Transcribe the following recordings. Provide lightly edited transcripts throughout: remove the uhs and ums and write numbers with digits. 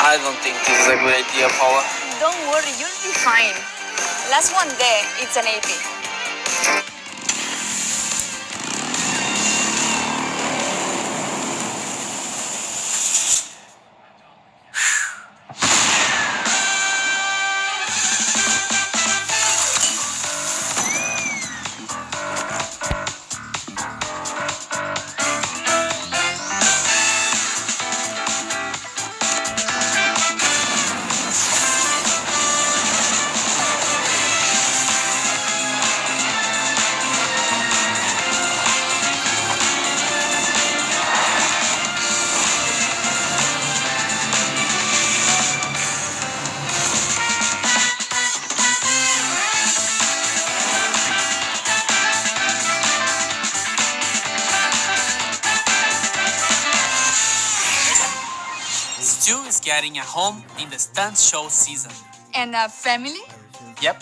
I don't think this is a good idea, Paula. Don't worry, you'll be fine. Last one day, it's an AP. Stu is getting a home in the stunt show season. And a family? Yep.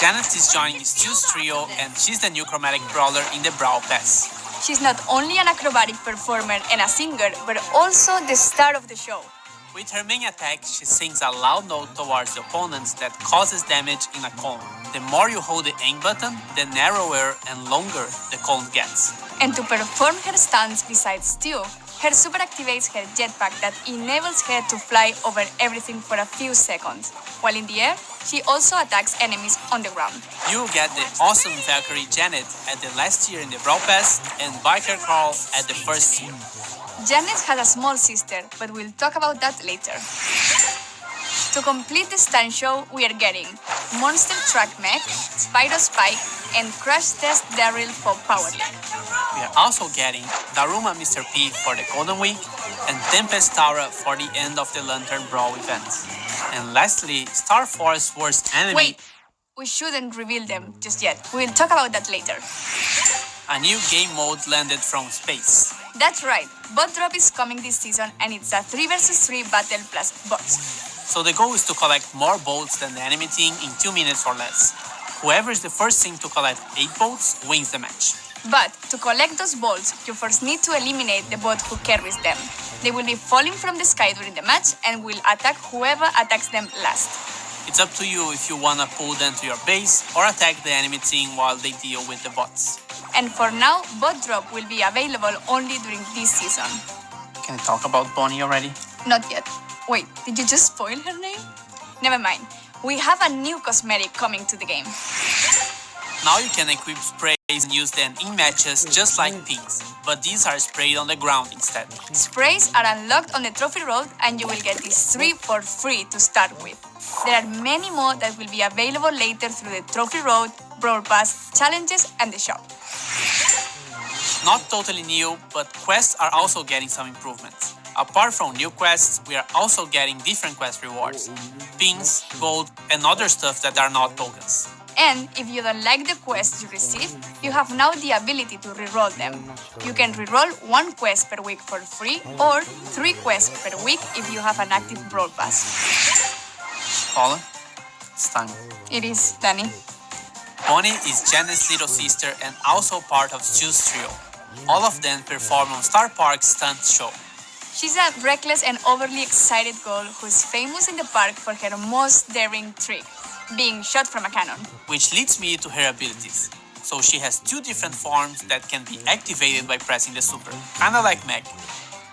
Janet is joining Stu's trio and she's the new chromatic brawler in the Brow Pass. She's not only an acrobatic performer and a singer, but also the star of the show. With her main attack, she sings a loud note towards the opponents that causes damage in a cone. The more you hold the aim button, the narrower and longer the cone gets. And to perform her stunts besides Stu, her super activates her jetpack that enables her to fly over everything for a few seconds. While in the air, she also attacks enemies on the ground. You get the awesome Valkyrie Janet at the last year in the Brawl Pass and Biker Carl at the first year. Janet has a small sister, but we'll talk about that later. To complete the stunt show, we are getting Monster Truck Mech, Spyro Spike, and Crash Test Daryl for Power League. We are also getting Daruma Mr. P for the Golden Week and Tempest Tara for the end of the Lantern Brawl event. And lastly, Star Force Worst Enemy. Wait, we shouldn't reveal them just yet. We'll talk about that later. A new game mode landed from space. That's right, Bot Drop is coming this season and it's a 3 vs 3 battle plus bots. So the goal is to collect more bolts than the enemy team in 2 minutes or less. Whoever is the first team to collect 8 bolts wins the match. But to collect those bolts, you first need to eliminate the bot who carries them. They will be falling from the sky during the match and will attack whoever attacks them last. It's up to you if you wanna pull them to your base or attack the enemy team while they deal with the bots. And for now, Bot Drop will be available only during this season. Can I talk about Bonnie already? Not yet. Wait, did you just spoil her name? Never mind. We have a new cosmetic coming to the game. Now you can equip sprays and use them in matches just like pins, but these are sprayed on the ground instead. Sprays are unlocked on the Trophy Road and you will get these 3 for free to start with. There are many more that will be available later through the Trophy Road, Brawl Pass, challenges and the shop. Not totally new, but quests are also getting some improvements. Apart from new quests, we are also getting different quest rewards, pins, gold, and other stuff that are not tokens. And if you don't like the quests you receive, you have now the ability to reroll them. You can reroll 1 quest per week for free or 3 quests per week if you have an active Brawl Pass. Paula, it's time. It is, Danny. Bonnie is Janet's little sister and also part of Stu's trio. All of them perform on Star Park's stunt show. She's a reckless and overly excited girl who's famous in the park for her most daring trick, being shot from a cannon. Which leads me to her abilities. So she has 2 different forms that can be activated by pressing the super, kinda like Meg.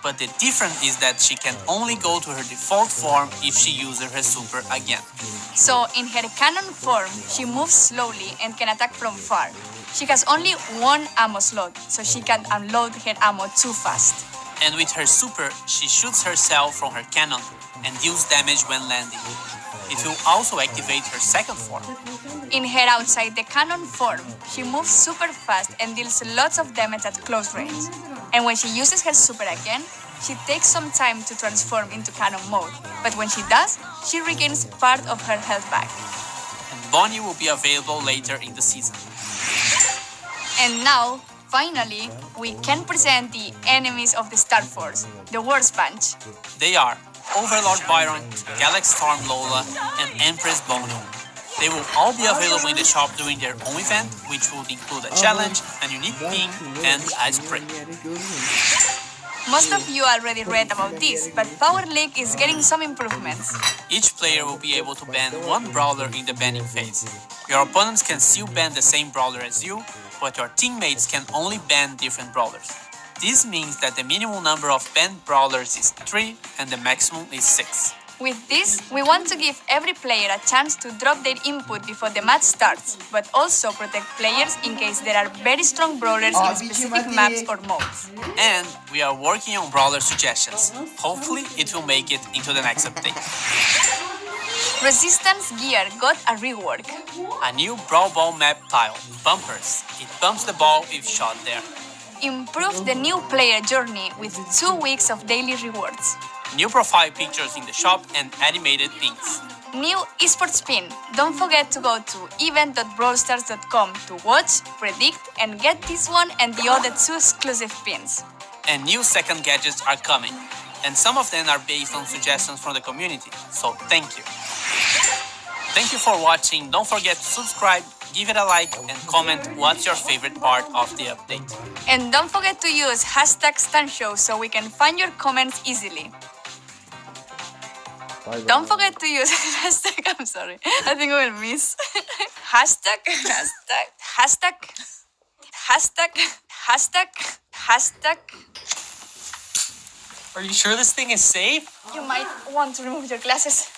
But the difference is that she can only go to her default form if she uses her super again. So in her cannon form, she moves slowly and can attack from far. She has only 1 ammo slot, so she can't unload her ammo too fast. And with her super, she shoots herself from her cannon and deals damage when landing. It will also activate her second form. In her outside the cannon form, she moves super fast and deals lots of damage at close range. And when she uses her super again, she takes some time to transform into cannon mode. But when she does, she regains part of her health back. And Bonnie will be available later in the season. And now, finally, we can present the enemies of the Star Force, the Worst Bunch. They are Overlord Byron, Galaxy Storm Lola, and Empress Bono. They will all be available in the shop during their own event, which will include a challenge, a unique pin, and a spray. Most of you already read about this, but Power League is getting some improvements. Each player will be able to ban one brawler in the banning phase. Your opponents can still ban the same brawler as you, but your teammates can only ban different brawlers. This means that the minimum number of banned brawlers is 3 and the maximum is 6. With this, we want to give every player a chance to drop their input before the match starts, but also protect players in case there are very strong brawlers in specific maps or modes. And we are working on brawler suggestions. Hopefully it will make it into the next update. Resistance gear got a rework. A new Brawl Ball map tile, Bumpers. It bumps the ball if shot there. Improved the new player journey with 2 weeks of daily rewards. New profile pictures in the shop and animated things. New esports pin. Don't forget to go to event.brawlstars.com to watch, predict, and get this one and the other 2 exclusive pins. And new second gadgets are coming. And some of them are based on suggestions from the community, so thank you. Thank you for watching. Don't forget to subscribe, give it a like, and comment what's your favorite part of the update. And don't forget to use #StunShow so we can find your comments easily. Don't forget to use I'm sorry, I think I will miss. hashtag. Are you sure this thing is safe? You might want to remove your glasses.